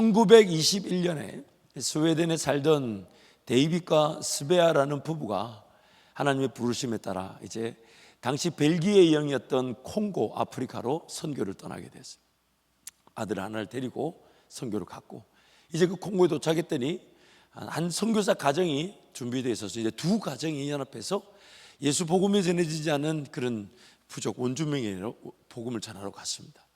1921년에 스웨덴에 살던 데이빗과 스베아라는 부부가 하나님의 부르심에 따라 이제 당시 벨기에 영이었던 콩고 아프리카로 선교를 떠나게 됐어요. 아들 하나를 데리고 선교를 갔고, 이제 그 콩고에 도착했더니 한 선교사 가정이 준비되어 있어서 이제 두 가정이 연합해서 예수 복음이 전해지지 않은 그런 부족 원주민에게 복음을 전하러 갔습니다.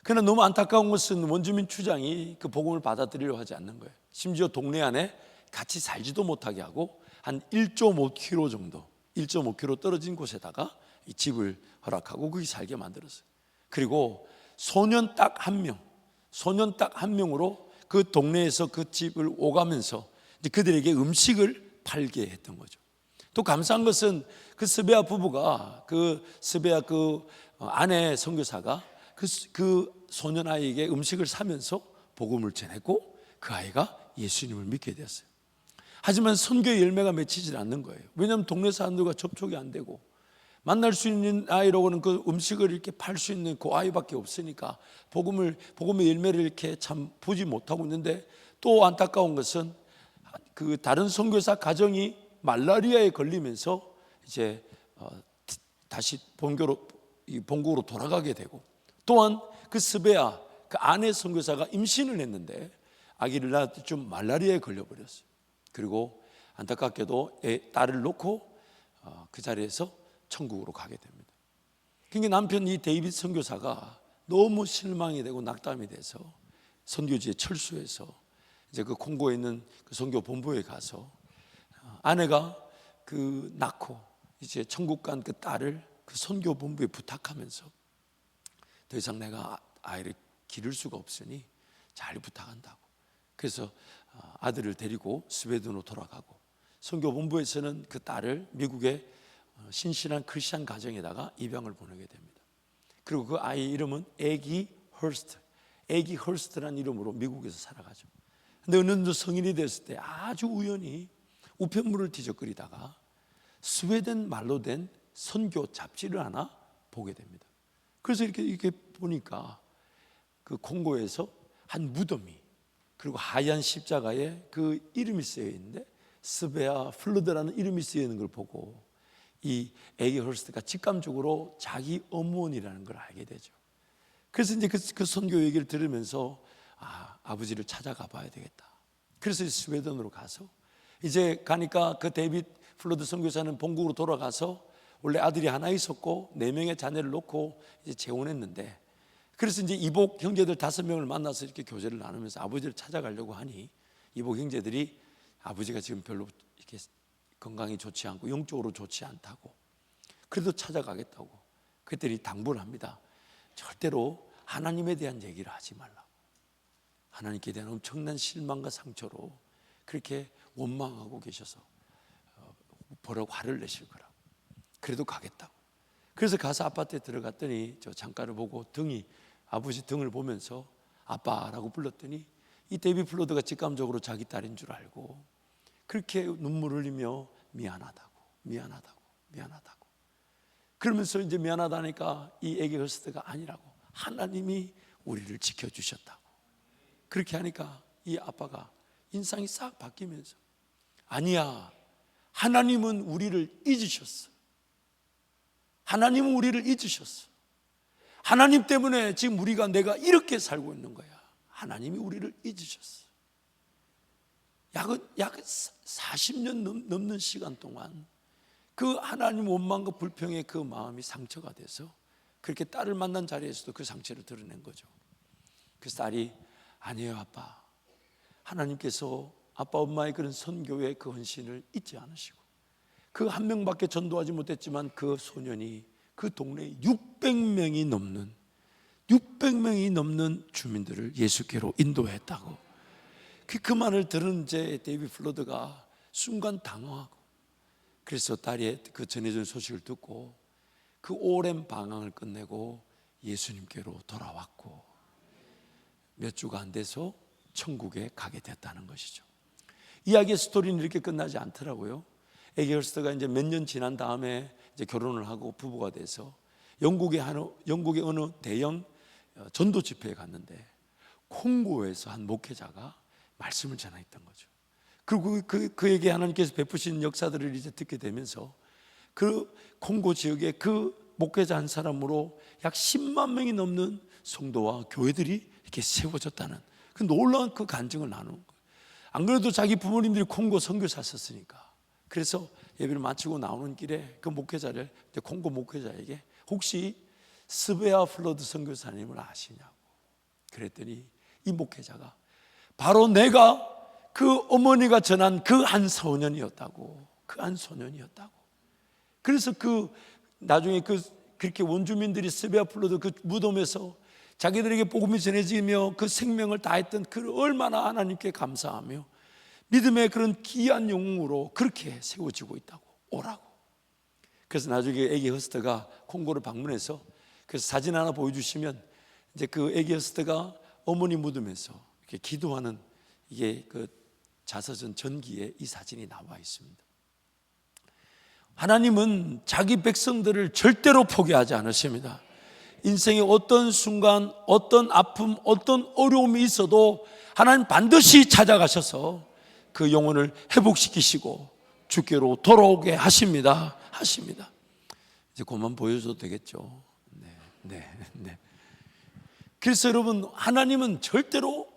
그러나 너무 안타까운 것은 원주민 추장이 그 복음을 받아들이려 하지 않는 거예요. 심지어 동네 안에 같이 살지도 못하게 하고 한 1.5km 정도, 1.5km 떨어진 곳에다가 이 집을 허락하고 거기 살게 만들었어요. 그리고 소년 딱 한 명으로 그 동네에서 그 집을 오가면서 이제 그들에게 음식을 팔게 했던 거죠. 또 감사한 것은 그 스베아 부부가, 그 스베아 그 아내 선교사가 그 소년 아이에게 음식을 사면서 복음을 전했고 그 아이가 예수님을 믿게 되었어요. 하지만 선교의 열매가 맺히질 않는 거예요. 왜냐하면 동네 사람들과 접촉이 안 되고 만날 수 있는 아이로고는 그 음식을 이렇게 팔 수 있는 그 아이밖에 없으니까 복음의 열매를 이렇게 참 보지 못하고 있는데, 또 안타까운 것은 그 다른 선교사 가정이 말라리아에 걸리면서 이제 다시 본국으로 돌아가게 되고, 또한 그 스베아 그 아내 선교사가 임신을 했는데 아기를 낳을 좀 말라리아에 걸려버렸어요. 그리고 안타깝게도 딸을 놓고 그 자리에서 천국으로 가게 됩니다. 그러니까 남편 이 데이빗 선교사가 너무 실망이 되고 낙담이 돼서 선교지에 철수해서 이제 그 콩고에 있는 그 선교 본부에 가서 아내가 그 낳고 이제 천국 간 그 딸을 그 선교 본부에 부탁하면서 더 이상 내가 아이를 기를 수가 없으니 잘 부탁한다고. 그래서 아들을 데리고 스웨덴으로 돌아가고, 선교 본부에서는 그 딸을 미국의 신실한 크리스찬 가정에다가 입양을 보내게 됩니다. 그리고 그 아이 이름은 애기 헐스트라는 이름으로 미국에서 살아가죠. 근데 어느 정도 성인이 됐을 때 아주 우연히 우편물을 뒤적거리다가 스웨덴 말로 된 선교 잡지를 하나 보게 됩니다. 그래서 이렇게 보니까 그 콩고에서 한 무덤이, 그리고 하얀 십자가에 그 이름이 쓰여 있는데 스베아 플루드라는 이름이 쓰여 있는 걸 보고 이 애기 헐스트가 직감적으로 자기 어머니라는 걸 알게 되죠. 그래서 이제 그 선교 얘기를 들으면서 아버지를 찾아가 봐야 되겠다. 그래서 스웨덴으로 가서 이제 가니까 그 데이빗 플루드 선교사는 본국으로 돌아가서 원래 아들이 하나 있었고 4명의 자녀를 놓고 이제 재혼했는데, 그래서 이제 이복 형제들 5명을 만나서 이렇게 교제를 나누면서 아버지를 찾아가려고 하니 이복 형제들이 아버지가 지금 별로 이렇게 건강이 좋지 않고 영적으로 좋지 않다고, 그래도 찾아가겠다고 그랬더니 당부를 합니다. 절대로 하나님에 대한 얘기를 하지 말라고. 하나님께 대한 엄청난 실망과 상처로 그렇게 원망하고 계셔서 뭐라고 화를 내실 거라고. 그래도 가겠다고. 그래서 가서 아파트에 들어갔더니 저 창가를 보고 아버지 등을 보면서 아빠라고 불렀더니 이 데이빗 플루드가 직감적으로 자기 딸인 줄 알고 그렇게 눈물을 흘리며 미안하다고 그러면서 이제 미안하다니까 이 애기 헐스트가 아니라고, 하나님이 우리를 지켜주셨다고 그렇게 하니까 이 아빠가 인상이 싹 바뀌면서 아니야, 하나님은 우리를 잊으셨어. 하나님은 우리를 잊으셨어. 하나님 때문에 지금 내가 이렇게 살고 있는 거야. 하나님이 우리를 잊으셨어. 약 40년 넘는 시간 동안 그 하나님 원망과 불평의 그 마음이 상처가 돼서 그렇게 딸을 만난 자리에서도 그 상처를 드러낸 거죠. 그래서 딸이 아니에요 아빠, 하나님께서 아빠 엄마의 그런 선교의 그 헌신을 잊지 않으시고 그 한 명밖에 전도하지 못했지만 그 소년이 그 동네에 600명이 넘는 주민들을 예수께로 인도했다고. 그 말을 들은 이제 데이빗 플루드가 순간 당황하고, 그래서 딸의 그 전해진 소식을 듣고 그 오랜 방황을 끝내고 예수님께로 돌아왔고 몇 주가 안 돼서 천국에 가게 됐다는 것이죠. 이야기의 스토리는 이렇게 끝나지 않더라고요. 애기 헐스트가 이제 몇 년 지난 다음에 이제 결혼을 하고 부부가 돼서 영국의 어느 대형 전도 집회에 갔는데 콩고에서 한 목회자가 말씀을 전했던 거죠. 그리고 그에게 하나님께서 베푸신 역사들을 이제 듣게 되면서 그 콩고 지역에 그 목회자 한 사람으로 약 10만 명이 넘는 성도와 교회들이 이렇게 세워졌다는 그 놀라운 그 간증을 나누는 거예요. 안 그래도 자기 부모님들이 콩고 선교사 썼으니까. 그래서 예배를 마치고 나오는 길에 그 목회자를, 콩고 목회자에게 혹시 스베아 플러드 선교사님을 아시냐고 그랬더니 이 목회자가 바로 내가 그 어머니가 전한 그 한 소년이었다고. 그 한 소년이었다고. 그래서 나중에 그렇게 원주민들이 스베아 플러드 그 무덤에서 자기들에게 복음이 전해지며 그 생명을 다했던 그 얼마나 하나님께 감사하며 믿음의 그런 귀한 영웅으로 그렇게 세워지고 있다고. 오라고. 그래서 나중에 애기 허스터가 콩고를 방문해서 그래서 사진 하나 보여주시면 이제 그 애기 허스터가 어머니 무덤에서 이렇게 기도하는 이게 그 자서전 전기에 이 사진이 나와 있습니다. 하나님은 자기 백성들을 절대로 포기하지 않으십니다. 인생의 어떤 순간, 어떤 아픔, 어떤 어려움이 있어도 하나님 반드시 찾아가셔서 그 영혼을 회복시키시고 주께로 돌아오게 하십니다. 이제 그만 보여줘도 되겠죠. 네. 그래서 여러분, 하나님은 절대로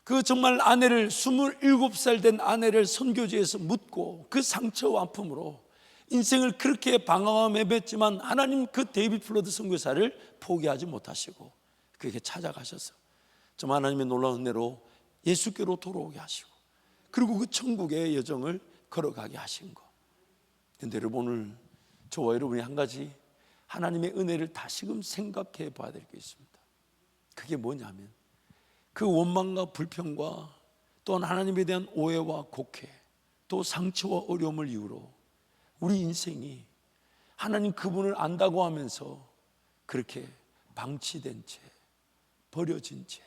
그 정말 아내를 27살 된 아내를 선교지에서 묻고 그 상처와 아픔으로 인생을 그렇게 방황하며 맺지만 하나님 그 데이비드 플러드 선교사를 포기하지 못하시고 그에게 찾아가셔서 좀 하나님의 놀라운 은혜로 예수께로 돌아오게 하시고 그리고 그 천국의 여정을 걸어가게 하신 거. 그런데 여러분, 오늘 저와 여러분이 한 가지 하나님의 은혜를 다시금 생각해 봐야 될 게 있습니다. 그게 뭐냐면 그 원망과 불평과 또한 하나님에 대한 오해와 곡해 또 상처와 어려움을 이유로 우리 인생이 하나님 그분을 안다고 하면서 그렇게 방치된 채 버려진 채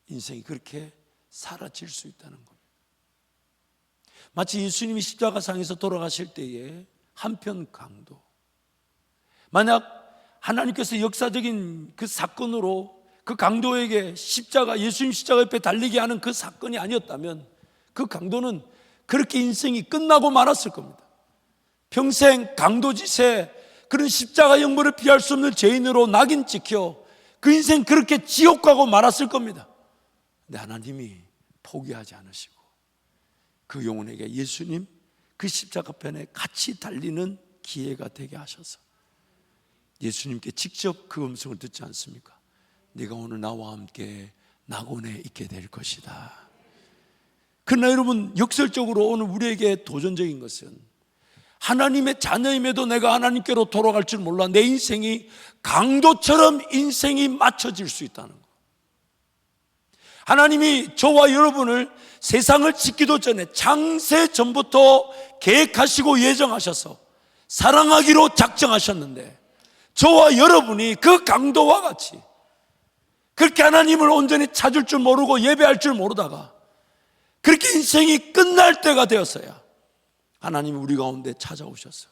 인생이 그렇게 사라질 수 있다는 겁니다. 마치 예수님이 십자가상에서 돌아가실 때에 한편 강도, 만약 하나님께서 역사적인 그 사건으로 그 강도에게 예수님 십자가 옆에 달리게 하는 그 사건이 아니었다면 그 강도는 그렇게 인생이 끝나고 말았을 겁니다. 평생 강도짓에 그런 십자가 형벌을 피할 수 없는 죄인으로 낙인 찍혀 그 인생 그렇게 지옥 가고 말았을 겁니다. 근데 하나님이 포기하지 않으시고 그 영혼에게 예수님 그 십자가 편에 같이 달리는 기회가 되게 하셔서 예수님께 직접 그 음성을 듣지 않습니까? 네가 오늘 나와 함께 낙원에 있게 될 것이다. 그러나 여러분, 역설적으로 오늘 우리에게 도전적인 것은 하나님의 자녀임에도 내가 하나님께로 돌아갈 줄 몰라 내 인생이 강도처럼 인생이 맞춰질 수 있다는 것. 하나님이 저와 여러분을 세상을 짓기도 전에 창세 전부터 계획하시고 예정하셔서 사랑하기로 작정하셨는데 저와 여러분이 그 강도와 같이 그렇게 하나님을 온전히 찾을 줄 모르고 예배할 줄 모르다가 그렇게 인생이 끝날 때가 되었어야 하나님이 우리 가운데 찾아오셔서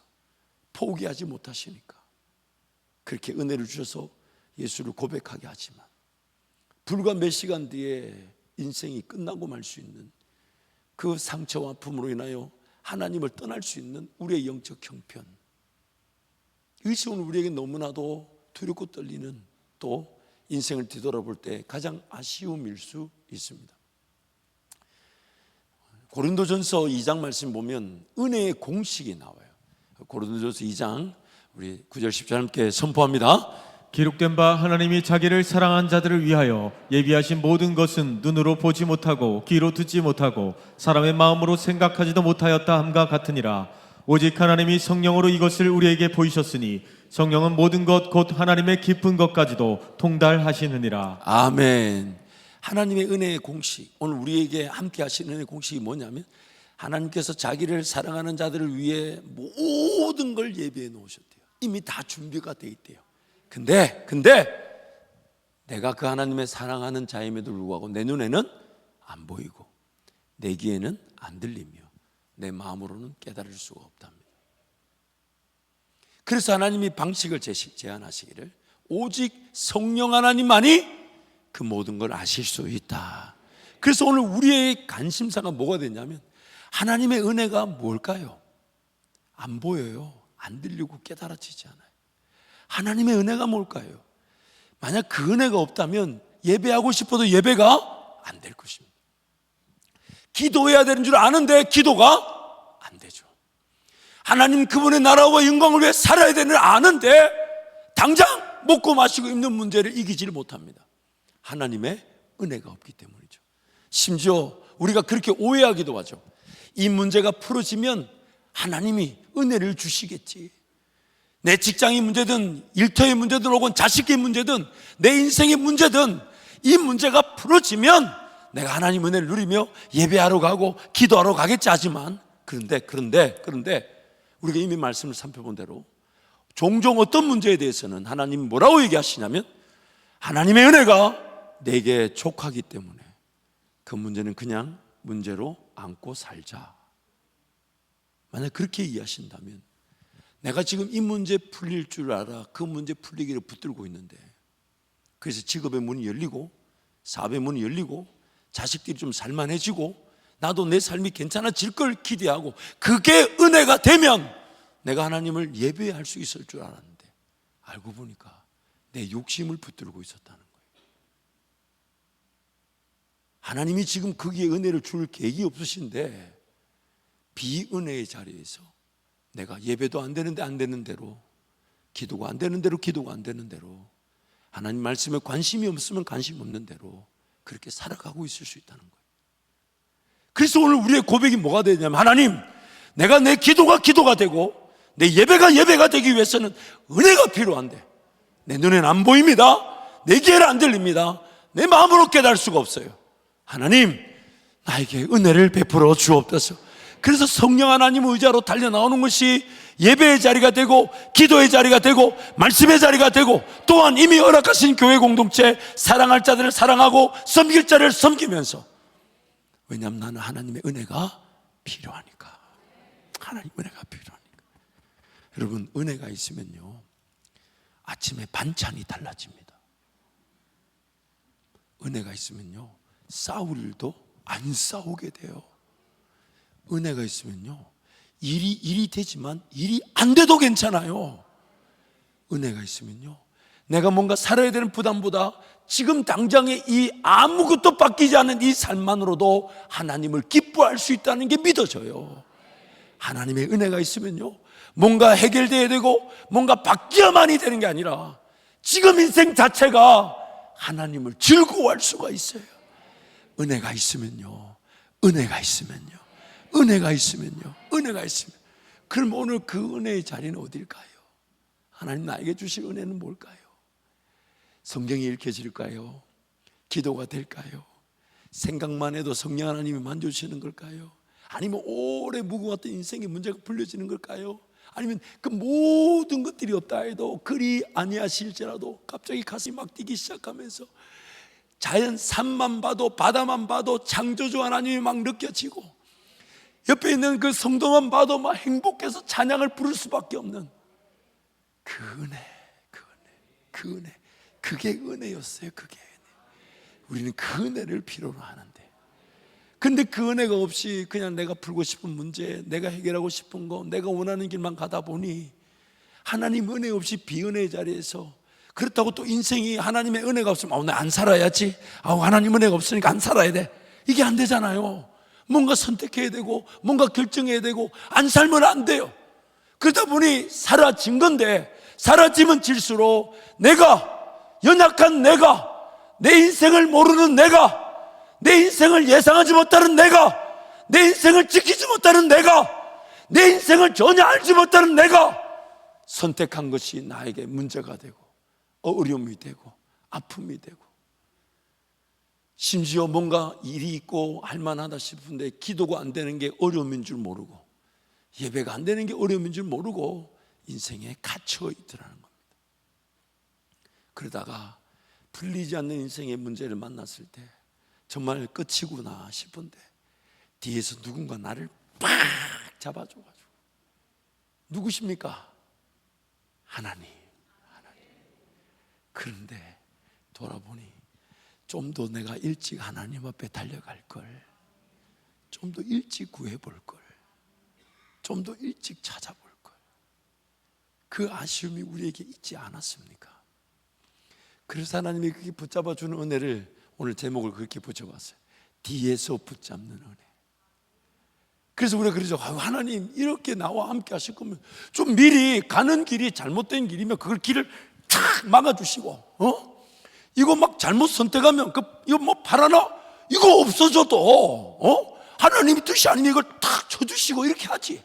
포기하지 못하시니까 그렇게 은혜를 주셔서 예수를 고백하게 하지만 불과 몇 시간 뒤에 인생이 끝나고 말 수 있는 그 상처와 아픔으로 인하여 하나님을 떠날 수 있는 우리의 영적 형편, 이것이 오늘 우리에게 너무나도 두렵고 떨리는 또 인생을 뒤돌아볼 때 가장 아쉬움일 수 있습니다. 고린도전서 2장 말씀 보면 은혜의 공식이 나와요. 고린도전서 2장 우리 9절 10절 함께 선포합니다. 기록된 바 하나님이 자기를 사랑한 자들을 위하여 예비하신 모든 것은 눈으로 보지 못하고 귀로 듣지 못하고 사람의 마음으로 생각하지도 못하였다 함과 같으니라. 오직 하나님이 성령으로 이것을 우리에게 보이셨으니 성령은 모든 것 곧 하나님의 깊은 것까지도 통달하시느니라. 아멘. 하나님의 은혜의 공식, 오늘 우리에게 함께 하시는 은혜의 공식이 뭐냐면 하나님께서 자기를 사랑하는 자들을 위해 모든 걸 예비해 놓으셨대요. 이미 다 준비가 돼 있대요. 근데 내가 그 하나님의 사랑하는 자임에도 불구하고 내 눈에는 안 보이고 내 귀에는 안 들리며 내 마음으로는 깨달을 수가 없답니다. 그래서 하나님이 방식을 제안하시기를 오직 성령 하나님만이 그 모든 걸 아실 수 있다. 그래서 오늘 우리의 관심사가 뭐가 되냐면 하나님의 은혜가 뭘까요? 안 보여요. 안 들리고 깨달아지지 않아요. 하나님의 은혜가 뭘까요? 만약 그 은혜가 없다면 예배하고 싶어도 예배가 안 될 것입니다. 기도해야 되는 줄 아는데 기도가 안 되죠. 하나님 그분의 나라와 영광을 위해 살아야 되는 줄 아는데 당장 먹고 마시고 입는 문제를 이기지를 못합니다. 하나님의 은혜가 없기 때문이죠. 심지어 우리가 그렇게 오해하기도 하죠. 이 문제가 풀어지면 하나님이 은혜를 주시겠지. 내 직장의 문제든 일터의 문제든 혹은 자식의 문제든 내 인생의 문제든 이 문제가 풀어지면 내가 하나님 은혜를 누리며 예배하러 가고 기도하러 가겠지 하지만 그런데 우리가 이미 말씀을 살펴본 대로 종종 어떤 문제에 대해서는 하나님이 뭐라고 얘기하시냐면 하나님의 은혜가 내게 족하기 때문에 그 문제는 그냥 문제로 안고 살자. 만약 그렇게 이해하신다면 내가 지금 이 문제 풀릴 줄 알아 그 문제 풀리기를 붙들고 있는데 그래서 직업의 문이 열리고 사업의 문이 열리고 자식들이 좀 살만해지고 나도 내 삶이 괜찮아질 걸 기대하고 그게 은혜가 되면 내가 하나님을 예배할 수 있을 줄 알았는데 알고 보니까 내 욕심을 붙들고 있었다는 거예요. 하나님이 지금 거기에 은혜를 줄 계획이 없으신데 비은혜의 자리에서 내가 예배도 안 되는데 안 되는 대로 기도가 안 되는 대로 기도가 안 되는 대로 하나님 말씀에 관심이 없으면 관심 없는 대로 그렇게 살아가고 있을 수 있다는 거예요. 그래서 오늘 우리의 고백이 뭐가 되냐면 하나님 내가 내 기도가 기도가 되고 내 예배가 예배가 되기 위해서는 은혜가 필요한데 내 눈에는 안 보입니다. 내 귀에는 안 들립니다. 내 마음으로 깨달을 수가 없어요. 하나님 나에게 은혜를 베풀어 주옵소서. 그래서 성령 하나님 의자로 달려나오는 것이 예배의 자리가 되고 기도의 자리가 되고 말씀의 자리가 되고 또한 이미 허락하신 교회 공동체 사랑할 자들을 사랑하고 섬길 자를 섬기면서 왜냐하면 나는 하나님의 은혜가 필요하니까. 하나님의 은혜가 필요하니까. 여러분 은혜가 있으면요 아침에 반찬이 달라집니다. 은혜가 있으면요 싸울 일도 안 싸우게 돼요. 은혜가 있으면요 일이 되지만 일이 안 돼도 괜찮아요. 은혜가 있으면요 내가 뭔가 살아야 되는 부담보다 지금 당장에 이 아무것도 바뀌지 않은 이 삶만으로도 하나님을 기뻐할 수 있다는 게 믿어져요. 하나님의 은혜가 있으면요 뭔가 해결돼야 되고 뭔가 바뀌어야만이 되는 게 아니라 지금 인생 자체가 하나님을 즐거워할 수가 있어요. 은혜가 있으면요 은혜가 있으면요 그럼 오늘 그 은혜의 자리는 어딜까요? 하나님 나에게 주실 은혜는 뭘까요? 성경이 읽혀질까요? 기도가 될까요? 생각만 해도 성령 하나님이 만져주시는 걸까요? 아니면 오래 묵어왔던 인생의 문제가 풀려지는 걸까요? 아니면 그 모든 것들이 없다 해도 그리 아니하실지라도 갑자기 가슴이 막 뛰기 시작하면서 자연 산만 봐도 바다만 봐도 창조주 하나님이 막 느껴지고 옆에 있는 그 성도만 봐도 막 행복해서 찬양을 부를 수밖에 없는 그 은혜 그게 은혜였어요. 그게 은혜. 우리는 그 은혜를 필요로 하는데 근데 그 은혜가 없이 그냥 내가 풀고 싶은 문제 내가 해결하고 싶은 거 내가 원하는 길만 가다 보니 하나님 은혜 없이 비은혜의 자리에서 그렇다고 또 인생이 하나님의 은혜가 없으면 오늘 안 살아야지 하나님 은혜가 없으니까 안 살아야 돼 이게 안 되잖아요. 뭔가 선택해야 되고 뭔가 결정해야 되고 안 살면 안 돼요. 그러다 보니 사라진 건데 사라지면 질수록 내가 연약한 내가 내 인생을 모르는 내가 내 인생을 예상하지 못하는 내가 내 인생을 지키지 못하는 내가 내 인생을 전혀 알지 못하는 내가 선택한 것이 나에게 문제가 되고 어려움이 되고 아픔이 되고 심지어 뭔가 일이 있고 할만하다 싶은데 기도가 안 되는 게 어려움인 줄 모르고 예배가 안 되는 게 어려움인 줄 모르고 인생에 갇혀 있더라는 겁니다. 그러다가 풀리지 않는 인생의 문제를 만났을 때 정말 끝이구나 싶은데 뒤에서 누군가 나를 팍 잡아줘가지고 누구십니까? 하나님. 그런데 돌아보니 좀 더 내가 일찍 하나님 앞에 달려갈 걸, 좀 더 일찍 구해볼 걸, 좀 더 일찍 찾아볼 걸. 그 아쉬움이 우리에게 있지 않았습니까? 그래서 하나님이 그렇게 붙잡아 주는 은혜를 오늘 제목을 그렇게 붙여봤어요. 뒤에서 붙잡는 은혜. 그래서 우리가 그러죠. 하나님 이렇게 나와 함께 하실 거면 좀 미리 가는 길이 잘못된 길이면 그걸 길을 탁 막아주시고, 이거 막 잘못 선택하면 이거 뭐 바라나? 이거 없어져도 하나님의 뜻이 아니면 이걸 탁 쳐주시고 이렇게 하지.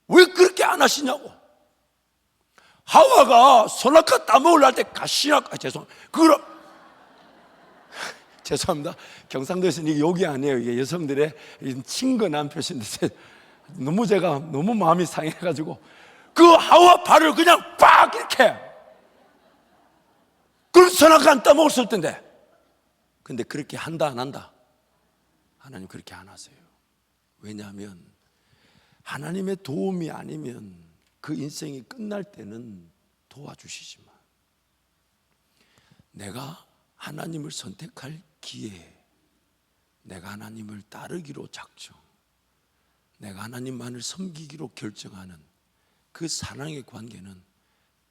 왜 그렇게 안 하시냐고. 하와가 선악과 따먹으려 할 때 죄송합니다. 경상도에서는 이게 욕이 아니에요. 이게 여성들의 친근한 표시인데 너무 제가 너무 마음이 상해가지고 그 하와 발을 그냥 빡 이렇게, 그럼 선악과 안 따먹었을 텐데. 근데 그렇게 한다 안 한다? 하나님 그렇게 안 하세요. 왜냐하면 하나님의 도움이 아니면 그 인생이 끝날 때는 도와주시지만 내가 하나님을 선택할 기회, 내가 하나님을 따르기로 작정, 내가 하나님만을 섬기기로 결정하는 그 사랑의 관계는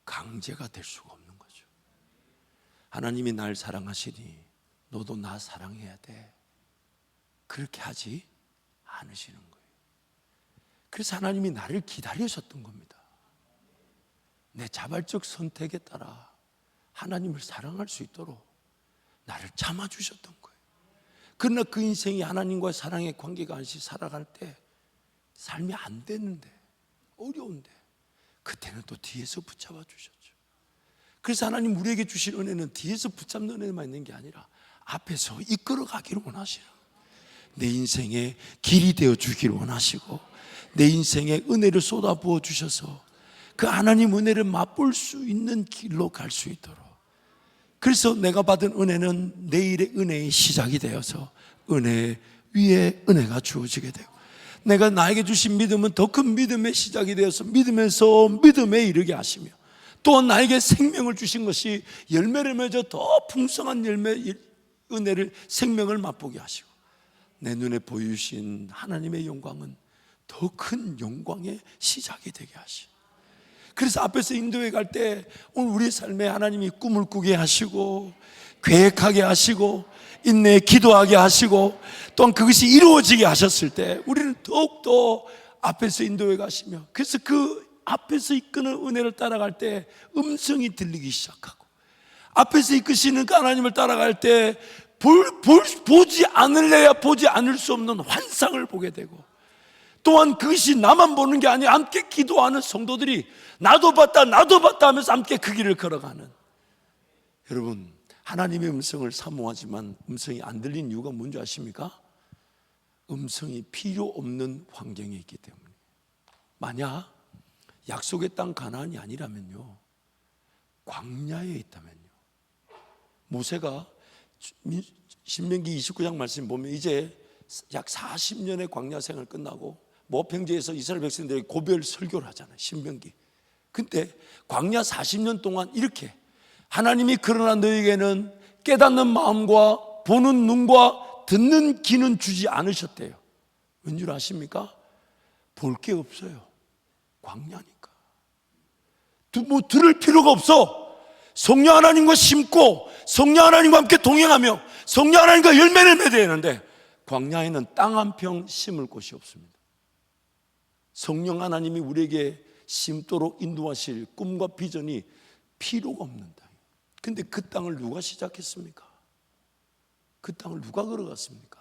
강제가 될 수가 없는 거죠. 하나님이 날 사랑하시니 너도 나 사랑해야 돼, 그렇게 하지 않으시는 거예요. 그래서 하나님이 나를 기다리셨던 겁니다. 내 자발적 선택에 따라 하나님을 사랑할 수 있도록 나를 참아주셨던 거예요. 그러나 그 인생이 하나님과의 사랑의 관계가 없이 살아갈 때 삶이 안 됐는데, 어려운데, 그때는 또 뒤에서 붙잡아 주셨죠. 그래서 하나님 우리에게 주신 은혜는 뒤에서 붙잡는 은혜만 있는 게 아니라 앞에서 이끌어 가기를 원하시는, 내 인생의 길이 되어 주기를 원하시고 내 인생에 은혜를 쏟아부어 주셔서 그 하나님 은혜를 맛볼 수 있는 길로 갈 수 있도록. 그래서 내가 받은 은혜는 내일의 은혜의 시작이 되어서 은혜 위에 은혜가 주어지게 되고, 내가 나에게 주신 믿음은 더 큰 믿음의 시작이 되어서 믿음에서 믿음에 이르게 하시며, 또한 나에게 생명을 주신 것이 열매를 맺어 더 풍성한 은혜를, 생명을 맛보게 하시고, 내 눈에 보이신 하나님의 영광은 더 큰 영광의 시작이 되게 하시고, 그래서 앞에서 인도에 갈 때 오늘 우리 삶에 하나님이 꿈을 꾸게 하시고 계획하게 하시고 인내에 기도하게 하시고 또한 그것이 이루어지게 하셨을 때 우리는 더욱더 앞에서 인도에 가시며, 그래서 그 앞에서 이끄는 은혜를 따라갈 때 음성이 들리기 시작하고, 앞에서 이끄시는 그 하나님을 따라갈 때 보지 않을래야 보지 않을 수 없는 환상을 보게 되고, 또한 그것이 나만 보는 게 아니라 함께 기도하는 성도들이 나도 봤다 하면서 함께 그 길을 걸어가는, 여러분 하나님의 음성을 사모하지만 음성이 안 들리는 이유가 뭔지 아십니까? 음성이 필요 없는 환경에 있기 때문에. 만약 약속의 땅 가나안이 아니라면요, 광야에 있다면요, 모세가 신명기 29장 말씀 보면 이제 약 40년의 광야 생활 끝나고 모평지에서 이스라엘 백성들이 고별 설교를 하잖아요, 신명기. 근데 광야 40년 동안 이렇게 하나님이 그러나 너에게는 깨닫는 마음과 보는 눈과 듣는 귀는 주지 않으셨대요. 왠줄 아십니까? 볼 게 없어요. 광야니까. 뭐 들을 필요가 없어. 성령 하나님과 심고 성령 하나님과 함께 동행하며 성령 하나님과 열매를 맺어야 하는데 광야에는 땅 한 평 심을 곳이 없습니다. 성령 하나님이 우리에게 심도록 인도하실 꿈과 비전이 필요가 없는 땅. 근데 그 땅을 누가 시작했습니까? 그 땅을 누가 걸어갔습니까?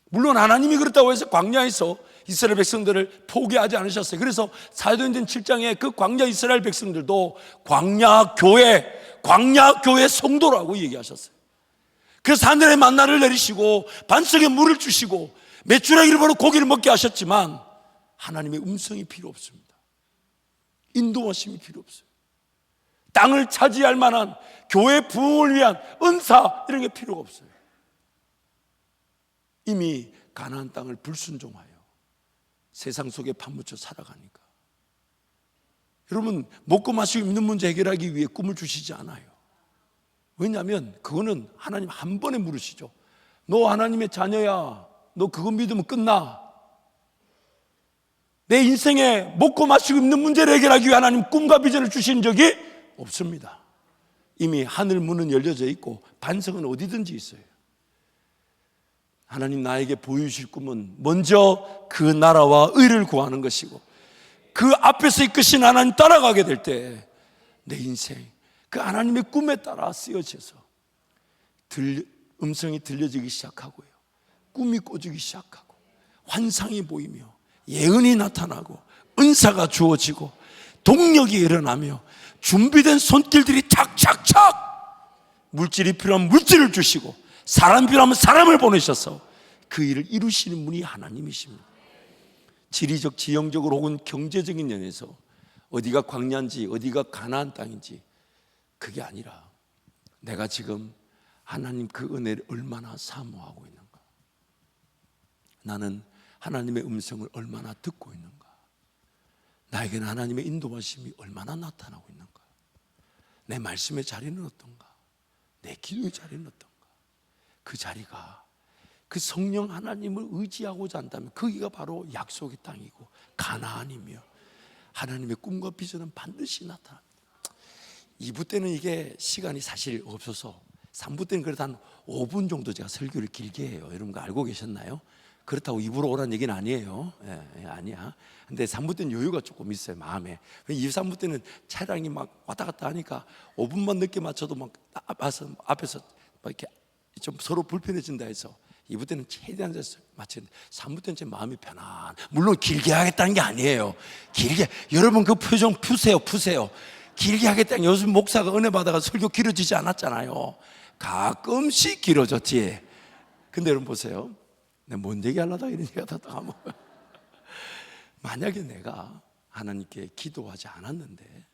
물론 하나님이 그렇다고 해서 광야에서 이스라엘 백성들을 포기하지 않으셨어요. 그래서 사도행전 7장에 그 광야 이스라엘 백성들도 광야교회 성도라고 얘기하셨어요. 그래서 하늘의 만나를 내리시고 반석에 물을 주시고 메추라기를 보러 고기를 먹게 하셨지만 하나님의 음성이 필요 없습니다. 인도하심이 필요 없어요. 땅을 차지할 만한 교회 부흥을 위한 은사 이런 게 필요가 없어요. 이미 가나안 땅을 불순종하여 세상 속에 파묻혀 살아가니까. 여러분 먹고 마시고 입는 문제 해결하기 위해 꿈을 주시지 않아요. 왜냐하면 그거는 하나님 한 번에 물으시죠. 너 하나님의 자녀야. 너 그거 믿으면 끝나. 내 인생에 먹고 마시고 입는 문제를 해결하기 위해 하나님 꿈과 비전을 주신 적이 없습니다. 이미 하늘 문은 열려져 있고 반석은 어디든지 있어요. 하나님 나에게 보여주실 꿈은 먼저 그 나라와 의를 구하는 것이고, 그 앞에서 이끄신 하나님 따라가게 될 때 내 인생 그 하나님의 꿈에 따라 쓰여져서 음성이 들려지기 시작하고요, 꿈이 꿔지기 시작하고, 환상이 보이며 예언이 나타나고 은사가 주어지고 동력이 일어나며 준비된 손길들이 착착착 물질이 필요하면 물질을 주시고 사람이 필요하면 사람을 보내셔서 그 일을 이루시는 분이 하나님이십니다. 지리적, 지형적으로 혹은 경제적인 면에서 어디가 광야인지 어디가 가나안 땅인지 그게 아니라 내가 지금 하나님 그 은혜를 얼마나 사모하고 있는가, 나는 하나님의 음성을 얼마나 듣고 있는가, 나에게는 하나님의 인도하심이 얼마나 나타나고 있는가, 내 말씀의 자리는 어떤가, 내 기도의 자리는 어떤가. 그 자리가 그 성령 하나님을 의지하고자 한다면 거기가 바로 약속의 땅이고 가나안이며 하나님의 꿈과 비전은 반드시 나타납니다. 2부 때는 이게 시간이 사실 없어서 3부 때는 그래도 한 5분 정도 제가 설교를 길게 해요. 여러분 거 알고 계셨나요? 그렇다고 2부로 오라는 얘기는 아니에요. 아니야. 근데 3부 때는 여유가 조금 있어요, 마음에. 2, 3부 때는 차량이 막 왔다 갔다 하니까 5분만 늦게 맞춰도 막 앞에서 막 이렇게 좀 서로 불편해진다 해서 2부 때는 최대한 맞추는데 3부 때는 제 마음이 편안. 물론 길게 하겠다는 게 아니에요. 길게, 여러분 그 표정 푸세요. 길게 하겠다는 게, 요즘 목사가 은혜 받아가 설교 길어지지 않았잖아요. 가끔씩 길어졌지. 근데 여러분 보세요, 내가 뭔 얘기 하려다가 이런 얘기가 다 하면 만약에 내가 하나님께 기도하지 않았는데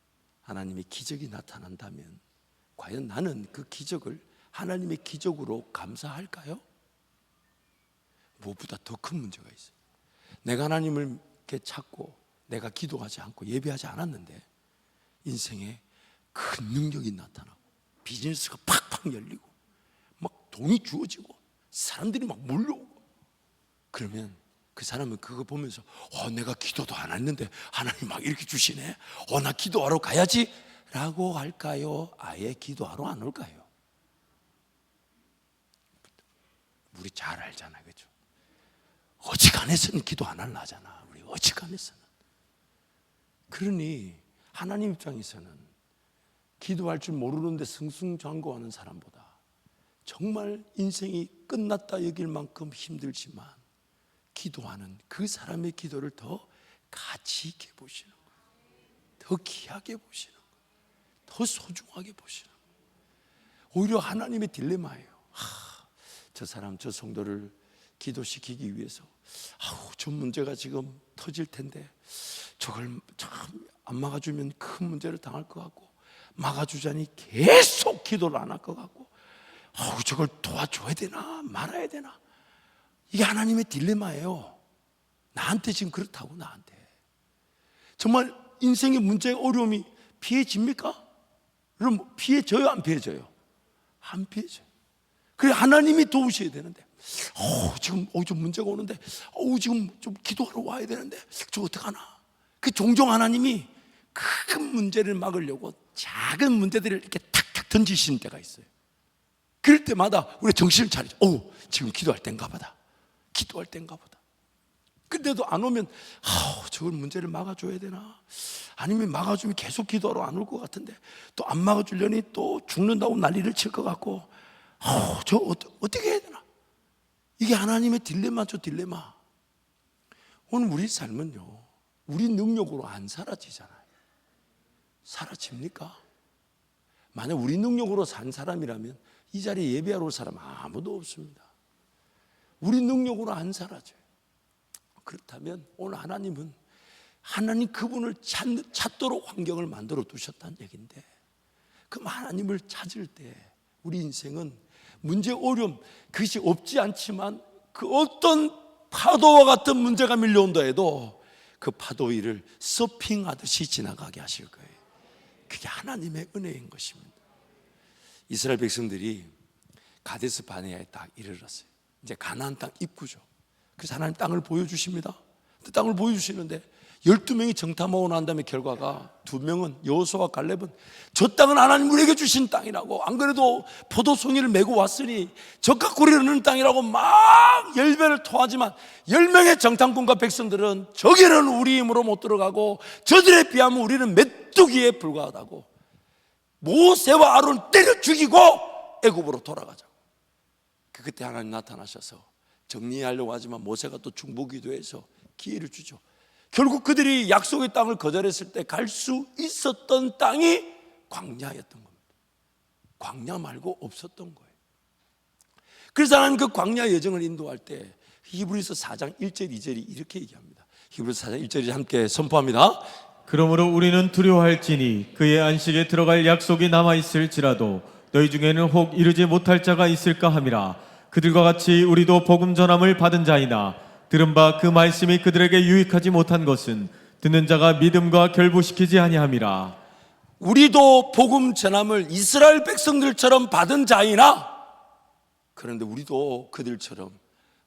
하나님의 기적이 나타난다면 과연 나는 그 기적을 하나님의 기적으로 감사할까요? 무엇보다 더 큰 문제가 있어요. 내가 하나님을 이렇게 찾고 내가 기도하지 않고 예배하지 않았는데 인생에 큰 능력이 나타나고 비즈니스가 팍팍 열리고 막 돈이 주어지고 사람들이 막 몰려오고, 그러면 그 사람은 그거 보면서 내가 기도도 안 했는데 하나님 막 이렇게 주시네, 나 기도하러 가야지 라고 할까요? 아예 기도하러 안 올까요? 우리 잘 알잖아요, 그렇죠? 어지간해서는 기도 안 할라 하잖아. 우리 어지간해서는. 그러니 하나님 입장에서는 기도할 줄 모르는데 승승장구하는 사람보다 정말 인생이 끝났다 여길 만큼 힘들지만 기도하는 그 사람의 기도를 더 가치 있게 보시는 거예요. 더 귀하게 보시는 거예요. 더 소중하게 보시는 거예요. 오히려 하나님의 딜레마예요. 저 사람, 저 성도를 기도시키기 위해서 저 문제가 지금 터질 텐데 저걸 참 안 막아주면 큰 문제를 당할 것 같고, 막아주자니 계속 기도를 안 할 것 같고, 저걸 도와줘야 되나 말아야 되나. 이게 하나님의 딜레마예요. 나한테 지금 그렇다고. 나한테 정말 인생의 문제, 어려움이 피해집니까? 그럼 피해져요, 안 피해져요? 안 피해져요. 그래 하나님이 도우셔야 되는데 지금 좀 문제가 오는데 지금 좀 기도하러 와야 되는데 저 어떡하나. 그 종종 하나님이 큰 문제를 막으려고 작은 문제들을 이렇게 탁탁 던지시는 때가 있어요. 그럴 때마다 우리 정신을 차리죠. 지금 기도할 때인가 보다. 기도할 때인가 보다. 근데도 안 오면 저걸 문제를 막아줘야 되나, 아니면 막아주면 계속 기도하러 안 올 것 같은데 또 안 막아주려니 또 죽는다고 난리를 칠 것 같고, 저 어떻게 해야 되나. 이게 하나님의 딜레마죠, 딜레마. 오늘 우리 삶은요, 우리 능력으로 안 사라지잖아요. 사라집니까? 만약 우리 능력으로 산 사람이라면 이 자리에 예배하러 올 사람 아무도 없습니다. 우리 능력으로 안 사라져요. 그렇다면 오늘 하나님은 하나님 그분을 찾도록 환경을 만들어 두셨다는 얘기인데, 그럼 하나님을 찾을 때 우리 인생은 문제, 어려움 그것이 없지 않지만 그 어떤 파도와 같은 문제가 밀려온다 해도 그 파도 위를 서핑하듯이 지나가게 하실 거예요. 그게 하나님의 은혜인 것입니다. 이스라엘 백성들이 가데스 바네아에 딱 이르렀어요. 이제 가나안 땅 입구죠. 그래서 하나님 땅을 보여주십니다. 땅을 보여주시는데 12명이 정탐하고 난 다음에 결과가 2명은 여호수아와 갈렙은 저 땅은 하나님 우리에게 주신 땅이라고, 안 그래도 포도송이를 메고 왔으니 젖과 꿀이 흐르는 땅이라고 막 열변을 토하지만 10명의 정탐꾼과 백성들은 저기는 우리 힘으로 못 들어가고 저들에 비하면 우리는 메뚜기에 불과하다고 모세와 아론을 때려 죽이고 애굽으로 돌아가자고. 그때 하나님 나타나셔서 정리하려고 하지만 모세가 또 중보기도해서 기회를 주죠. 결국 그들이 약속의 땅을 거절했을 때 갈 수 있었던 땅이 광야였던 겁니다. 광야 말고 없었던 거예요. 그래서 하나님 그 광야 여정을 인도할 때 히브리서 4장 1절 2절이 이렇게 얘기합니다. 히브리서 4장 1절이 함께 선포합니다. 그러므로 우리는 두려워할지니 그의 안식에 들어갈 약속이 남아있을지라도 너희 중에는 혹 이르지 못할 자가 있을까 함이라. 그들과 같이 우리도 복음 전함을 받은 자이나 들은 바 그 말씀이 그들에게 유익하지 못한 것은 듣는 자가 믿음과 결부시키지 아니함이라. 우리도 복음 전함을 이스라엘 백성들처럼 받은 자이나, 그런데 우리도 그들처럼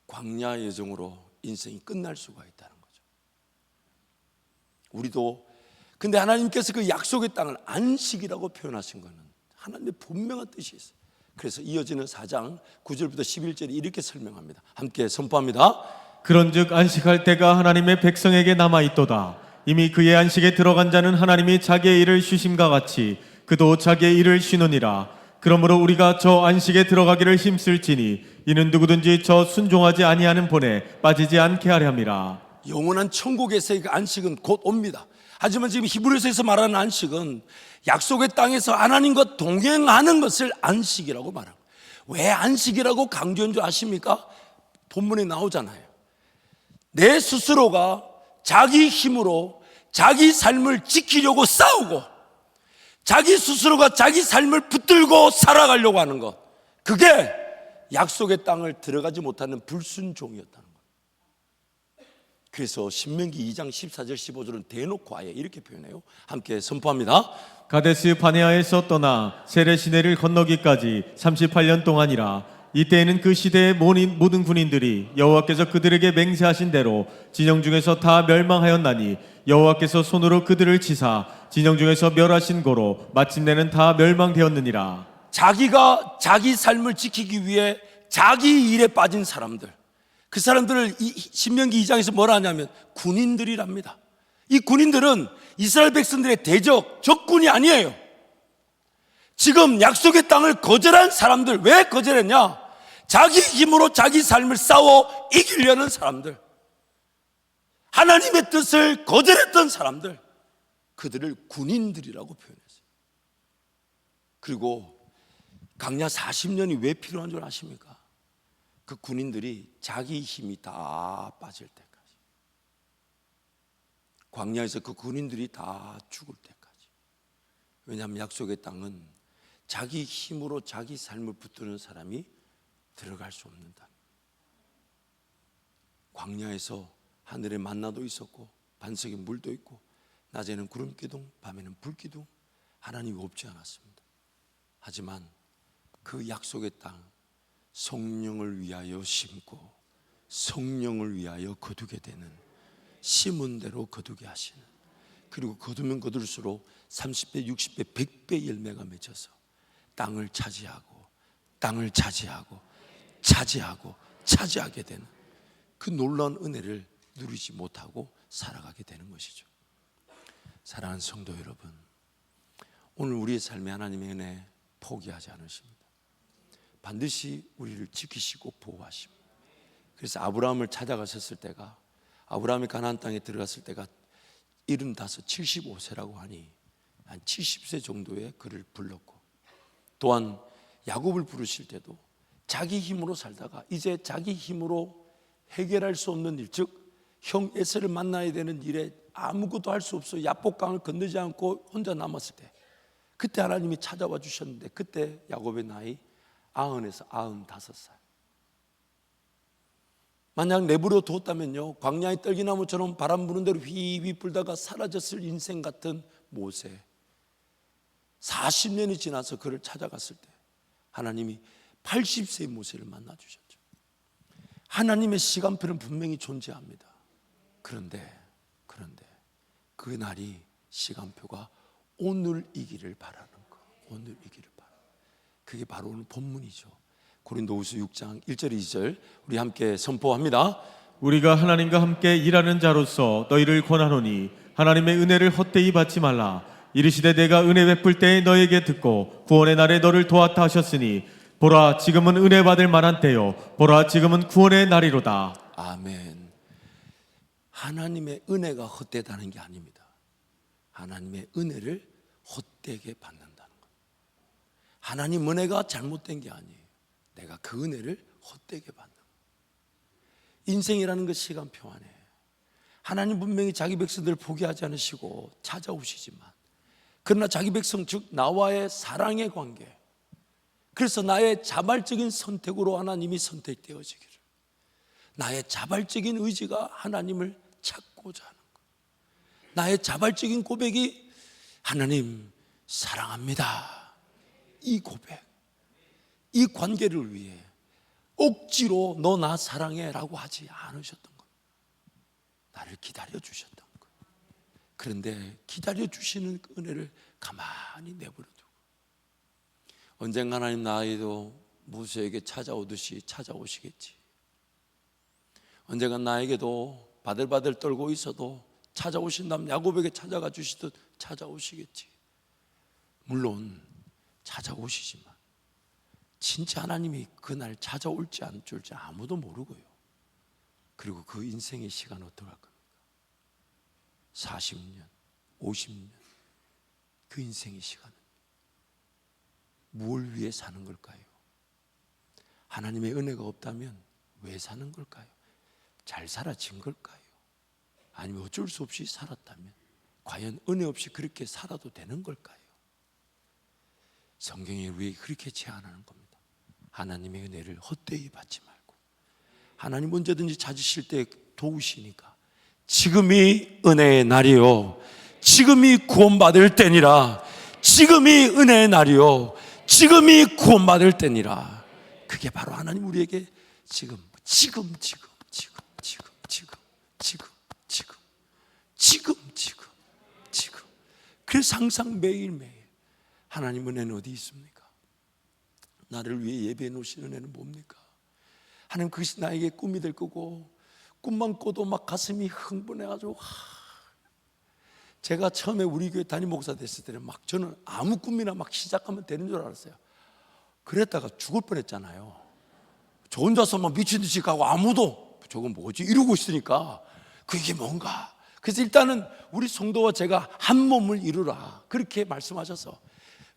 광야 여정으로 인생이 끝날 수가 있다는 거죠. 우리도, 근데 하나님께서 그 약속의 땅을 안식이라고 표현하신 것은 하나님의 분명한 뜻이 있어요. 그래서 이어지는 4장 9절부터 11절이 이렇게 설명합니다. 함께 선포합니다. 그런즉 안식할 때가 하나님의 백성에게 남아있도다. 이미 그의 안식에 들어간 자는 하나님이 자기의 일을 쉬심과 같이 그도 자기의 일을 쉬느니라. 그러므로 우리가 저 안식에 들어가기를 힘쓸지니 이는 누구든지 저 순종하지 아니하는 본에 빠지지 않게 하려 함이라. 영원한 천국에서의 그 안식은 곧 옵니다. 하지만 지금 히브리서에서 말하는 안식은 약속의 땅에서 하나님과 동행하는 것을 안식이라고 말합니다. 왜 안식이라고 강조한 줄 아십니까? 본문에 나오잖아요. 내 스스로가 자기 힘으로 자기 삶을 지키려고 싸우고 자기 스스로가 자기 삶을 붙들고 살아가려고 하는 것, 그게 약속의 땅을 들어가지 못하는 불순종이었다는 것. 그래서 신명기 2장 14절 15절은 대놓고 아예 이렇게 표현해요. 함께 선포합니다. 가데스 바네아에서 떠나 세레 시내를 건너기까지 38년 동안이라. 이때에는 그 시대의 모든 군인들이 여호와께서 그들에게 맹세하신 대로 진영 중에서 다 멸망하였나니 여호와께서 손으로 그들을 치사 진영 중에서 멸하신 고로 마침내는 다 멸망되었느니라. 자기가 자기 삶을 지키기 위해 자기 일에 빠진 사람들, 그 사람들을 이 신명기 2장에서 뭐라 하냐면 군인들이랍니다. 이 군인들은 이스라엘 백성들의 적군이 아니에요. 지금 약속의 땅을 거절한 사람들, 왜 거절했냐? 자기 힘으로 자기 삶을 싸워 이기려는 사람들, 하나님의 뜻을 거절했던 사람들, 그들을 군인들이라고 표현했어요. 그리고 광야 40년이 왜 필요한 줄 아십니까? 그 군인들이 자기 힘이 다 빠질 때까지, 광야에서 그 군인들이 다 죽을 때까지. 왜냐하면 약속의 땅은 자기 힘으로 자기 삶을 붙드는 사람이 들어갈 수 없는 땅. 광야에서 하늘에 만나도 있었고 반석에 물도 있고 낮에는 구름 기둥, 밤에는 불 기둥, 하나님이 없지 않았습니다. 하지만 그 약속의 땅, 성령을 위하여 심고 성령을 위하여 거두게 되는, 심은 대로 거두게 하시는, 그리고 거두면 거둘수록 30배, 60배, 100배 열매가 맺혀서 땅을 차지하고 땅을 차지하고 차지하고 차지하게 되는 그 놀라운 은혜를 누리지 못하고 살아가게 되는 것이죠. 사랑하는 성도 여러분, 오늘 우리의 삶에 하나님의 은혜 포기하지 않으십니다. 반드시 우리를 지키시고 보호하십니다. 그래서 아브라함을 찾아가셨을 때가, 아브라함이 가나안 땅에 들어갔을 때가 75, 75세라고 하니 한 70세 정도의 그를 불렀고, 또한 야곱을 부르실 때도 자기 힘으로 살다가 이제 자기 힘으로 해결할 수 없는 일, 즉 형 에서를 만나야 되는 일에 아무것도 할 수 없어 야복강을 건너지 않고 혼자 남았을 때, 그때 하나님이 찾아와 주셨는데, 그때 야곱의 나이 90에서 95살. 만약 내버려 두었다면요, 광야의 떨기나무처럼 바람 부는 대로 휘휘 불다가 사라졌을 인생 같은 모세, 40년이 지나서 그를 찾아갔을 때 하나님이 80세의 모세를 만나 주셨죠. 하나님의 시간표는 분명히 존재합니다. 그런데 그 날이 시간표가 오늘이기를 바라는 거. 오늘이기를 바라. 그게 바로 오늘 본문이죠. 고린도후서 6장 1절 2절 우리 함께 선포합니다. 우리가 하나님과 함께 일하는 자로서 너희를 권하노니 하나님의 은혜를 헛되이 받지 말라. 이르시되 내가 은혜 베풀 때에 너에게 듣고 구원의 날에 너를 도왔다 하셨으니 보라 지금은 은혜 받을 만한 때요 보라 지금은 구원의 날이로다. 아멘. 하나님의 은혜가 헛되다는 게 아닙니다. 하나님의 은혜를 헛되게 받는다는 것. 하나님 은혜가 잘못된 게 아니에요. 내가 그 은혜를 헛되게 받는 것. 인생이라는 것 시간표 안에 하나님 분명히 자기 백성들을 포기하지 않으시고 찾아오시지만, 그러나 자기 백성 즉 나와의 사랑의 관계, 그래서 나의 자발적인 선택으로 하나님이 선택되어지기를, 나의 자발적인 의지가 하나님을 찾고자 하는 것, 나의 자발적인 고백이 하나님 사랑합니다, 이 고백, 이 관계를 위해 억지로 너 나 사랑해 라고 하지 않으셨던 것, 나를 기다려 주셨던 것. 그런데 기다려 주시는 그 은혜를 가만히 내버려 두고 언젠가 하나님 나에게도 모세에게 찾아오듯이 찾아오시겠지. 언젠가 나에게도 바들바들 떨고 있어도 찾아오신다면 야곱에게 찾아가 주시듯 찾아오시겠지. 물론 찾아오시지만 진짜 하나님이 그날 찾아올지 안 줄지 아무도 모르고요. 그리고 그 인생의 시간 어떡할 겁니까? 40년, 50년 그 인생의 시간은 무엇을 위해 사는 걸까요? 하나님의 은혜가 없다면 왜 사는 걸까요? 잘 살아진 걸까요? 아니면 어쩔 수 없이 살았다면 과연 은혜 없이 그렇게 살아도 되는 걸까요? 성경에 왜 그렇게 제안하는 겁니다. 하나님의 은혜를 헛되이 받지 말고, 하나님 언제든지 찾으실 때 도우시니까 지금이 은혜의 날이요, 지금이 구원받을 때니라, 지금이 은혜의 날이요, 지금이 구원받을 때니라. 그게 바로 하나님 우리에게 지금 그래서 항상 매일매일 하나님 은혜는 어디 있습니까? 나를 위해 예배해 놓으신 은혜는 뭡니까? 하나님 그것이 나에게 꿈이 될 거고, 꿈만 꿔도 막 가슴이 흥분해가지고 제가 처음에 우리 교회 담임 목사 됐을 때는 막 저는 아무 꿈이나 막 시작하면 되는 줄 알았어요. 그랬다가 죽을 뻔했잖아요. 저 혼자서 막 미친 듯이 가고 아무도 저건 뭐지 이러고 있으니까 그게 뭔가. 그래서 일단은 우리 성도와 제가 한 몸을 이루라 그렇게 말씀하셔서,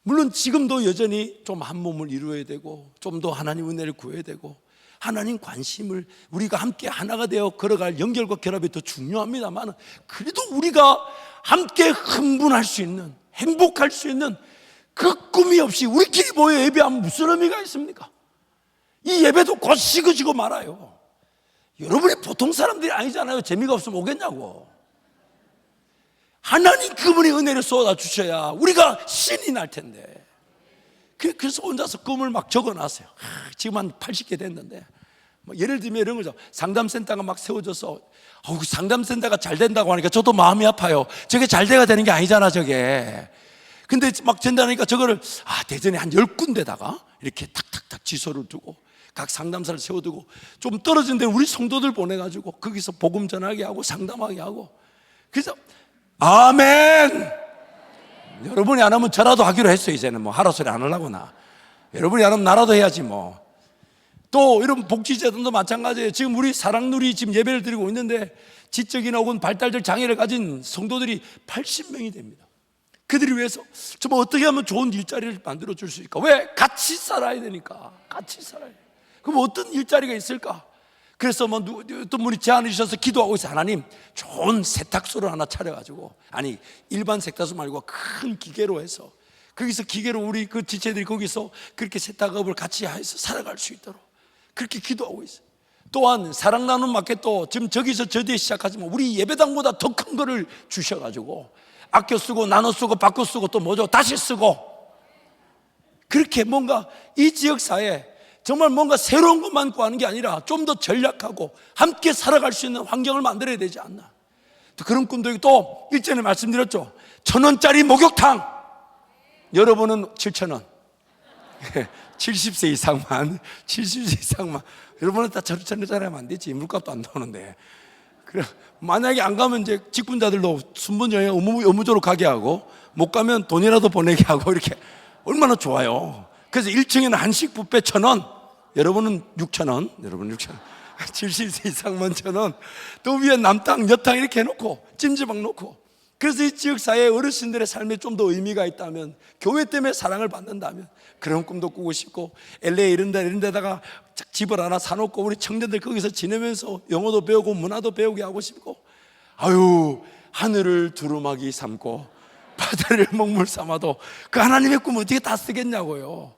물론 지금도 여전히 좀 한 몸을 이루어야 되고 좀 더 하나님 은혜를 구해야 되고 하나님 관심을 우리가 함께 하나가 되어 걸어갈 연결과 결합이 더 중요합니다만, 그래도 우리가 함께 흥분할 수 있는, 행복할 수 있는 그 꿈이 없이 우리끼리 모여 예배하면 무슨 의미가 있습니까? 이 예배도 곧 식어지고 말아요. 여러분이 보통 사람들이 아니잖아요. 재미가 없으면 오겠냐고. 하나님 그분의 은혜를 쏟아 주셔야 우리가 신이 날 텐데. 그래서 혼자서 꿈을 막 적어놨어요. 지금 한 80개 됐는데, 예를 들면 이런 거죠. 상담센터가 막 세워져서 상담센터가 잘 된다고 하니까 저도 마음이 아파요. 저게 잘 돼가 되는 게 아니잖아 저게. 근데 막 된다니까 저거를 대전에 한 10군데다가 이렇게 탁탁탁 지소를 두고 각 상담사를 세워두고 좀 떨어진 데는 우리 성도들 보내가지고 거기서 복음 전하게 하고 상담하게 하고. 그래서 아멘. 여러분이 안 하면 저라도 하기로 했어요. 이제는 뭐 하라 소리 안 하려구나. 여러분이 안 하면 나라도 해야지 뭐. 또 이런 복지재단도 마찬가지예요. 지금 우리 사랑누리 지금 예배를 드리고 있는데 지적이나 혹은 발달적 장애를 가진 성도들이 80명이 됩니다. 그들을 위해서 정말 어떻게 하면 좋은 일자리를 만들어 줄 수 있을까? 왜? 같이 살아야 되니까. 같이 살아야 돼. 그럼 어떤 일자리가 있을까? 그래서 어떤 분이 제안해 주셔서 기도하고 있어요. 하나님 좋은 세탁소를 하나 차려가지고, 아니 일반 세탁소 말고 큰 기계로 해서 거기서 기계로 우리 그 지체들이 거기서 그렇게 세탁업을 같이 해서 살아갈 수 있도록 그렇게 기도하고 있어요. 또한 사랑 나눔 마켓도 지금 저기서 저뒤에 시작하지만 우리 예배당보다 더 큰 거를 주셔가지고 아껴 쓰고 나눠 쓰고 바꿔 쓰고 또 뭐죠? 다시 쓰고 그렇게 뭔가 이 지역사회에 정말 뭔가 새로운 것만 구하는 게 아니라 좀 더 전략하고 함께 살아갈 수 있는 환경을 만들어야 되지 않나. 또 그런 꿈도 있고, 또 일전에 말씀드렸죠. 1,000원짜리 목욕탕. 여러분은 7,000원. 70세 이상만, 70세 이상만. 여러분은 다 1,000원짜리 하면 안 되지. 물값도 안 나오는데. 그래, 만약에 안 가면 이제 직분자들도 순번여행 의무적으로 가게 하고, 못 가면 돈이라도 보내게 하고, 이렇게 얼마나 좋아요. 그래서 1층에는 한식 뷔페 1,000원, 여러분은 6,000원, 여러분 6,000원, 70세 이상만 1,000원, 또 위에 남탕, 여탕 이렇게 해놓고, 찜질방 놓고. 그래서 이 지역사회의 어르신들의 삶에 좀 더 의미가 있다면, 교회 때문에 사랑을 받는다면, 그런 꿈도 꾸고 싶고, LA 이런 데다가 집을 하나 사놓고 우리 청년들 거기서 지내면서 영어도 배우고 문화도 배우게 하고 싶고, 아유, 하늘을 두루마기 삼고 바다를 먹물 삼아도 그 하나님의 꿈을 어떻게 다 쓰겠냐고요.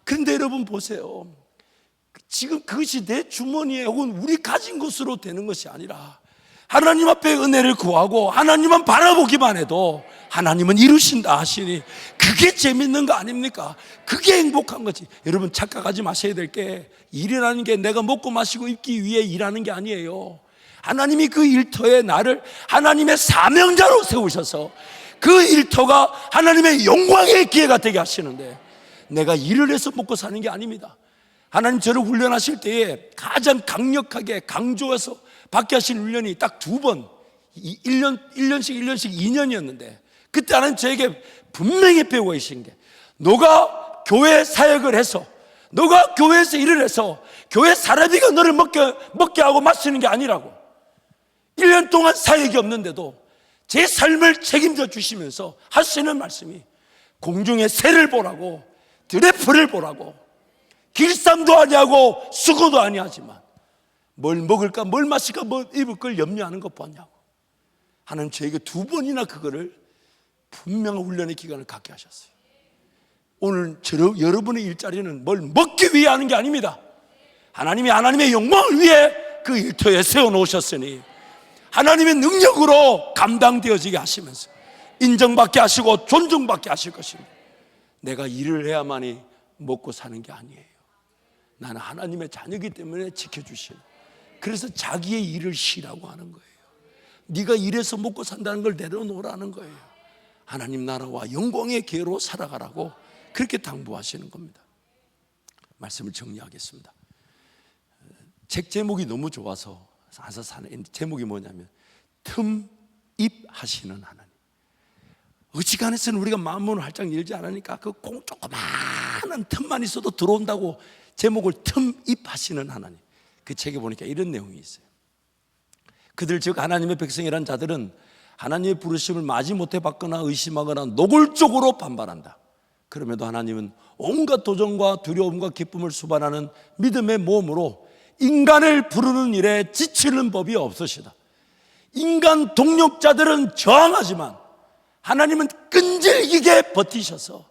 그런데 여러분 보세요. 지금 그것이 내 주머니에 혹은 우리 가진 것으로 되는 것이 아니라 하나님 앞에 은혜를 구하고 하나님만 바라보기만 해도 하나님은 이루신다 하시니, 그게 재밌는 거 아닙니까? 그게 행복한 거지. 여러분 착각하지 마셔야 될 게, 일이라는 게 내가 먹고 마시고 입기 위해 일하는 게 아니에요. 하나님이 그 일터에 나를 하나님의 사명자로 세우셔서 그 일터가 하나님의 영광의 기회가 되게 하시는데, 내가 일을 해서 먹고 사는 게 아닙니다. 하나님 저를 훈련하실 때에 가장 강력하게 강조해서 받게 하신 훈련이 딱 2번, 1년씩 2년이었는데, 그때 하나님 저에게 분명히 배우고 계신 게, 너가 교회 사역을 해서, 너가 교회에서 일을 해서 교회 사람이가 너를 먹게 하고 마시는 게 아니라고. 1년 동안 사역이 없는데도 제 삶을 책임져 주시면서 하시는 말씀이, 공중의 새를 보라고, 들의 풀을 보라고, 길쌈도 아니하고 수고도 아니하지만 뭘 먹을까 뭘 마실까 뭘 입을 걸 염려하는 것 보냐고. 하나님 저에게 2번이나 그거를 분명한 훈련의 기간을 갖게 하셨어요. 오늘 여러분의 일자리는 뭘 먹기 위해 하는 게 아닙니다. 하나님이 하나님의 영광을 위해 그 일터에 세워놓으셨으니 하나님의 능력으로 감당되어지게 하시면서 인정받게 하시고 존중받게 하실 것입니다. 내가 일을 해야만이 먹고 사는 게 아니에요. 나는 하나님의 자녀이기 때문에 지켜주시는, 그래서 자기의 일을 쉬라고 하는 거예요. 네가 일해서 먹고 산다는 걸 내려놓으라는 거예요. 하나님 나라와 영광의 계로 살아가라고 그렇게 당부하시는 겁니다. 말씀을 정리하겠습니다. 책 제목이 너무 좋아서 사서 사는 제목이 뭐냐면 틈입하시는 하나님. 어지간해서는 우리가 마음문을 활짝 열지 않으니까 그 조그마한 틈만 있어도 들어온다고 제목을 틈입하시는 하나님. 그 책에 보니까 이런 내용이 있어요. 그들 즉 하나님의 백성이란 자들은 하나님의 부르심을 마지 못해 받거나 의심하거나 노골적으로 반발한다. 그럼에도 하나님은 온갖 도전과 두려움과 기쁨을 수반하는 믿음의 모험으로 인간을 부르는 일에 지치는 법이 없으시다. 인간 동력자들은 저항하지만 하나님은 끈질기게 버티셔서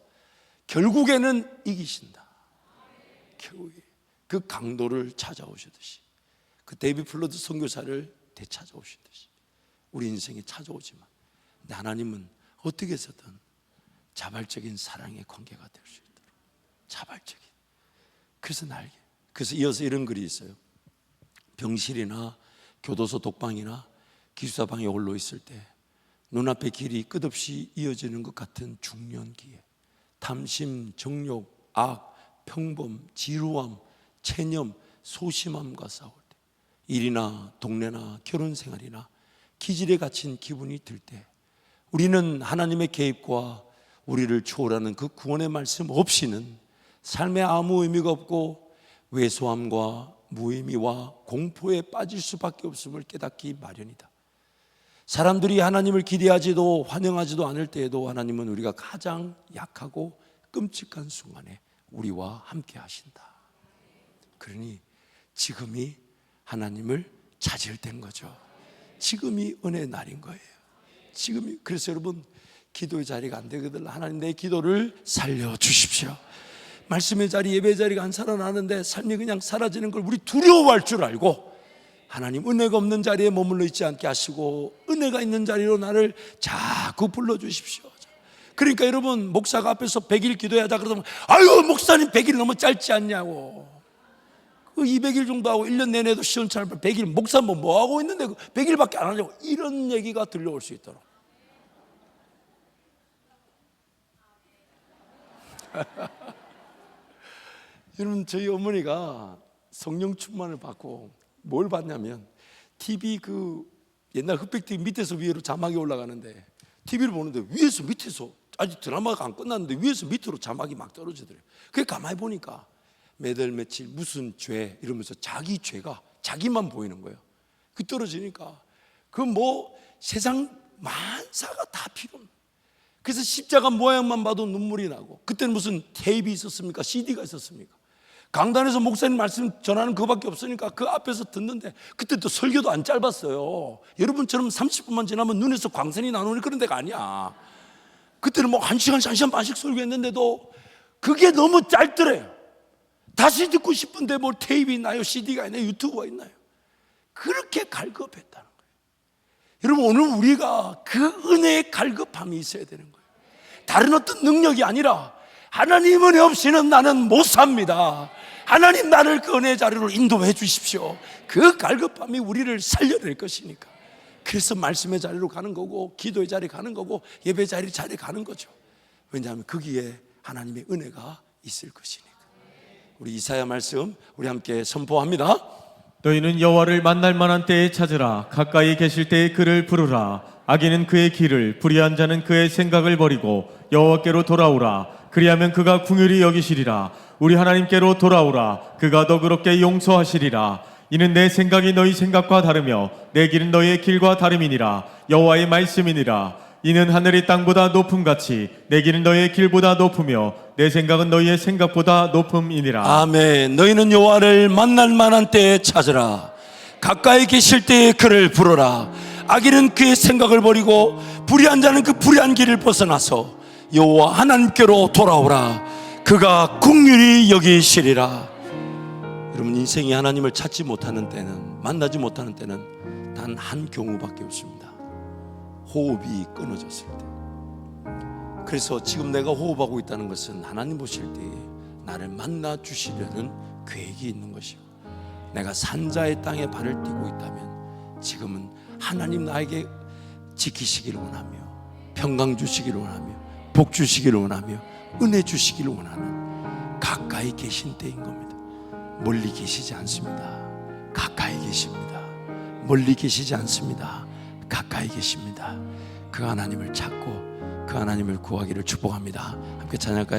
결국에는 이기신다. 결국에 그 강도를 찾아오시듯이, 그 데이비 플러드 선교사를 되찾아오시듯이 우리 인생에 찾아오지만, 근데 하나님은 어떻게 해서든 자발적인 사랑의 관계가 될 수 있도록, 자발적인. 그래서 이어서 이런 글이 있어요. 병실이나 교도소 독방이나 기숙사방에 홀로 있을 때 눈앞의 길이 끝없이 이어지는 것 같은 중년기에 탐심, 정욕, 악, 평범, 지루함, 체념, 소심함과 싸울 때, 일이나 동네나 결혼생활이나 기질에 갇힌 기분이 들 때, 우리는 하나님의 개입과 우리를 초월하는 그 구원의 말씀 없이는 삶에 아무 의미가 없고 왜소함과 무의미와 공포에 빠질 수밖에 없음을 깨닫기 마련이다. 사람들이 하나님을 기대하지도 환영하지도 않을 때에도 하나님은 우리가 가장 약하고 끔찍한 순간에 우리와 함께 하신다. 그러니 지금이 하나님을 찾을 때인 거죠. 지금이 은혜의 날인 거예요. 지금이. 그래서 여러분, 기도의 자리가 안 되거든. 하나님 내 기도를 살려주십시오. 말씀의 자리, 예배의 자리가 안 살아나는데 삶이 그냥 사라지는 걸 우리 두려워할 줄 알고, 하나님 은혜가 없는 자리에 머물러 있지 않게 하시고 은혜가 있는 자리로 나를 자꾸 불러주십시오. 그러니까 여러분, 목사가 앞에서 100일 기도하자 그러면 아유 목사님 100일 너무 짧지 않냐고. 그 200일 정도 하고 1년 내내도 시원찮을 100일 목사 뭐 하고 있는데 100일밖에 안 하냐고, 이런 얘기가 들려올 수 있도록. 여러분, 저희 어머니가 성령 충만을 받고 뭘 받냐면 TV 옛날 흑백 TV 밑에서 위로 자막이 올라가는데 TV를 보는데 위에서 밑에서, 아직 드라마가 안 끝났는데 위에서 밑으로 자막이 막 떨어지더래요. 그게 가만히 보니까 매달 며칠 무슨 죄 이러면서 자기 죄가 자기만 보이는 거예요. 그 떨어지니까 세상 만사가 다 필요. 그래서 십자가 모양만 봐도 눈물이 나고, 그때는 무슨 테이프 있었습니까? CD가 있었습니까? 강단에서 목사님 말씀 전하는 그거밖에 없으니까 그 앞에서 듣는데, 그때 또 설교도 안 짧았어요. 여러분처럼 30분만 지나면 눈에서 광선이 나오는 그런 데가 아니야. 그때는 1시간 반씩 설교했는데도 그게 너무 짧더래요. 다시 듣고 싶은데 테이프 있나요? CD가 있나요? 유튜브가 있나요? 그렇게 갈급했다는 거예요. 여러분, 오늘 우리가 그 은혜의 갈급함이 있어야 되는 거예요. 다른 어떤 능력이 아니라 하나님 은혜 없이는 나는 못 삽니다. 하나님, 나를 그 은혜의 자리로 인도해 주십시오. 그 갈급함이 우리를 살려낼 것이니까. 그래서 말씀의 자리로 가는 거고, 기도의 자리 가는 거고, 예배 자리 가는 거죠. 왜냐하면 거기에 하나님의 은혜가 있을 것이니까. 우리 이사야 말씀 우리 함께 선포합니다. 너희는 여호와를 만날 만한 때에 찾으라. 가까이 계실 때에 그를 부르라. 악인은 그의 길을, 불의한 자는 그의 생각을 버리고 여호와께로 돌아오라. 그리하면 그가 긍휼히 여기시리라. 우리 하나님께로 돌아오라. 그가 너그럽게 용서하시리라. 이는 내 생각이 너희 생각과 다르며 내 길은 너희의 길과 다름이니라. 여호와의 말씀이니라. 이는 하늘이 땅보다 높음같이 내 길은 너희의 길보다 높으며 내 생각은 너희의 생각보다 높음이니라. 아멘. 너희는 여호와를 만날 만한 때에 찾으라. 가까이 계실 때에 그를 부르라. 악인은 그의 생각을 버리고 불의한 자는 그 불의한 길을 벗어나서 여호와 하나님께로 돌아오라. 그가 긍휼히 여기시리라. 여러분, 인생이 하나님을 찾지 못하는 때는, 만나지 못하는 때는 단 한 경우밖에 없습니다. 호흡이 끊어졌을 때. 그래서 지금 내가 호흡하고 있다는 것은 하나님 보실 때 나를 만나 주시려는 계획이 있는 것이고, 내가 산자의 땅에 발을 띄고 있다면 지금은 하나님 나에게 지키시기를 원하며, 평강 주시기를 원하며, 복 주시기를 원하며, 은혜 주시기를 원하는 가까이 계신 때인 겁니다. 멀리 계시지 않습니다. 가까이 계십니다. 멀리 계시지 않습니다. 가까이 계십니다. 그 하나님을 찾고 그 하나님을 구하기를 축복합니다. 함께 찬양할까요?